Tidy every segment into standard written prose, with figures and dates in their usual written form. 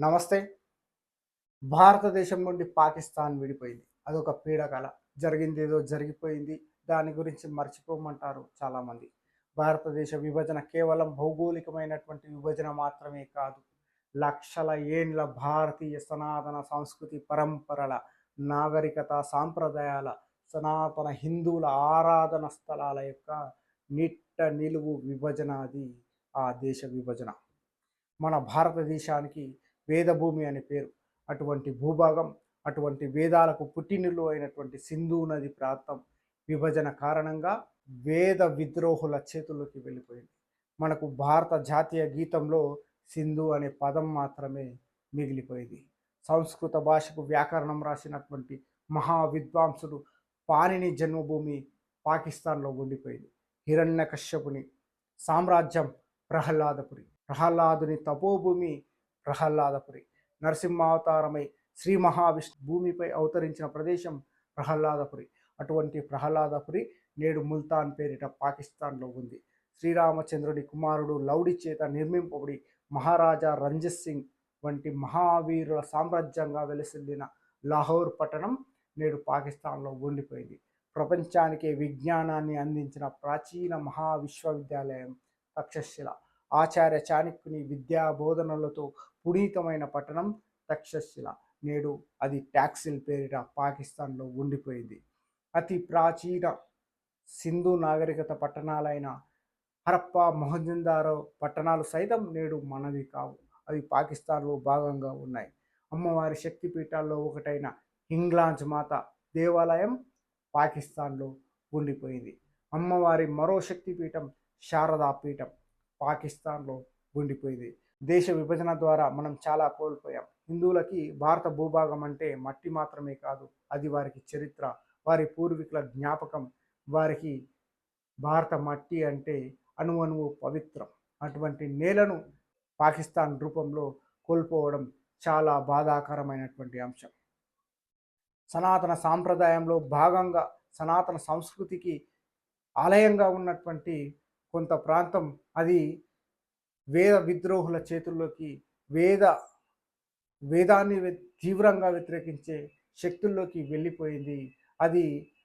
నమస్తే. భారతదేశం నుండి పాకిస్తాన్ విడిపోయింది. అదొక పీడకల. జరిగిందేదో జరిగిపోయింది. దాని గురించి మర్చిపోమంటారు చాలామంది. భారతదేశ విభజన కేవలం భౌగోళికమైనటువంటి విభజన మాత్రమే కాదు. లక్షల ఏండ్ల భారతీయ సనాతన సంస్కృతి పరంపరల, నాగరికత సాంప్రదాయాల, సనాతన హిందువుల ఆరాధన స్థలాల యొక్క నిట్ట నిలువు విభజన అది ఆ దేశ విభజన. మన భారతదేశానికి వేదభూమి అని పేరు. అటువంటి భూభాగం, అటువంటి వేదాలకు పుట్టినిల్లు అయినటువంటి సింధు నది ప్రాంతం విభజన కారణంగా వేద విద్రోహుల చేతుల్లోకి వెళ్ళిపోయింది. మనకు భారత జాతీయ గీతంలో సింధు అనే పదం మాత్రమే మిగిలిపోయింది. సంస్కృత భాషకు వ్యాకరణం రాసినటువంటి మహా విద్వాంసుడు పాణిని జన్మభూమి పాకిస్తాన్లో ఉండిపోయింది. హిరణ్యకశ్యపుని సామ్రాజ్యం ప్రహ్లాదపురి, ప్రహ్లాదుని తపోభూమి ప్రహ్లాదపురి, నరసింహావతారమై శ్రీ మహావిష్ణు భూమిపై అవతరించిన ప్రదేశం ప్రహ్లాదపురి. అటువంటి ప్రహ్లాదపురి నేడు ముల్తాన్ పేరిట పాకిస్తాన్లో ఉంది. శ్రీరామచంద్రుడి కుమారుడు లౌడి చేత నిర్మింపబడి మహారాజా రంజిత్ సింగ్ వంటి మహావీరుల సామ్రాజ్యంగా వెలసిల్లిన లాహోర్ పట్టణం నేడు పాకిస్తాన్లో ఉండిపోయింది. ప్రపంచానికి విజ్ఞానాన్ని అందించిన ప్రాచీన మహావిశ్వవిద్యాలయం తక్షశిల, ఆచార్య చాణక్యుని విద్యా బోధనలతో పునీతమైన పట్టణం తక్షశిల నేడు అది ట్యాక్సిల్ పేరిట పాకిస్తాన్లో ఉండిపోయింది. అతి ప్రాచీన సింధు నాగరికత పట్టణాలైన హరప్ప, మొహంజదారో పట్టణాలు సైతం నేడు మనవి కావు. అవి పాకిస్తాన్లో భాగంగా ఉన్నాయి. అమ్మవారి శక్తిపీఠాల్లో ఒకటైన హింగ్లాంజ్ మాత దేవాలయం పాకిస్తాన్లో ఉండిపోయింది. అమ్మవారి మరో శక్తిపీఠం శారదా పీఠం పాకిస్తాన్లో ఉండిపోయింది. దేశ విభజన ద్వారా మనం చాలా కోల్పోయాం. హిందువులకి భారత భూభాగం అంటే మట్టి మాత్రమే కాదు, అది వారికి చరిత్ర, వారి పూర్వీకుల జ్ఞాపకం. వారికి భారత మట్టి అంటే అణువణువు పవిత్రం. అటువంటి నేలను పాకిస్తాన్ రూపంలో కోల్పోవడం చాలా బాధాకరమైనటువంటి అంశం. సనాతన సాంప్రదాయంలో భాగంగా సనాతన సంస్కృతికి ఆలయంగా ఉన్నటువంటి కొంత ప్రాంతం అది వేద విద్రోహుల చేతుల్లోకి, వేదాన్ని తీవ్రంగా వ్యతిరేకించే శక్తుల్లోకి వెళ్ళిపోయింది. అది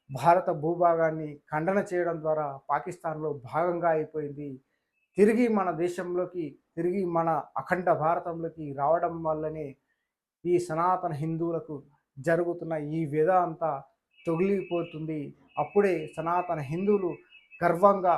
భారత భూభాగాన్ని ఖండన చేయడం ద్వారా పాకిస్తాన్లో భాగంగా అయిపోయింది. తిరిగి మన దేశంలోకి, తిరిగి మన అఖండ భారతంలోకి రావడం వల్లనే ఈ సనాతన హిందువులకు జరుగుతున్న ఈ వ్యధ అంతా తొగిలిపోతుంది. అప్పుడే సనాతన హిందువులు గర్వంగా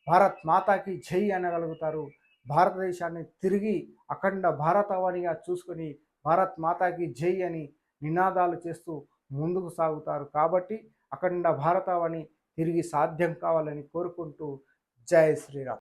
భారత్ మాతాకి జై అనగలుగుతారు. భారతదేశాన్ని తిరిగి అఖండ భారతావనిగా చూసుకొని భారత్ మాతాకి జై అని నినాదాలు చేస్తూ ముందుకు సాగుతారు. కాబట్టి అఖండ భారతావని తిరిగి సాధ్యం కావాలని కోరుకుంటూ జై శ్రీరామ్.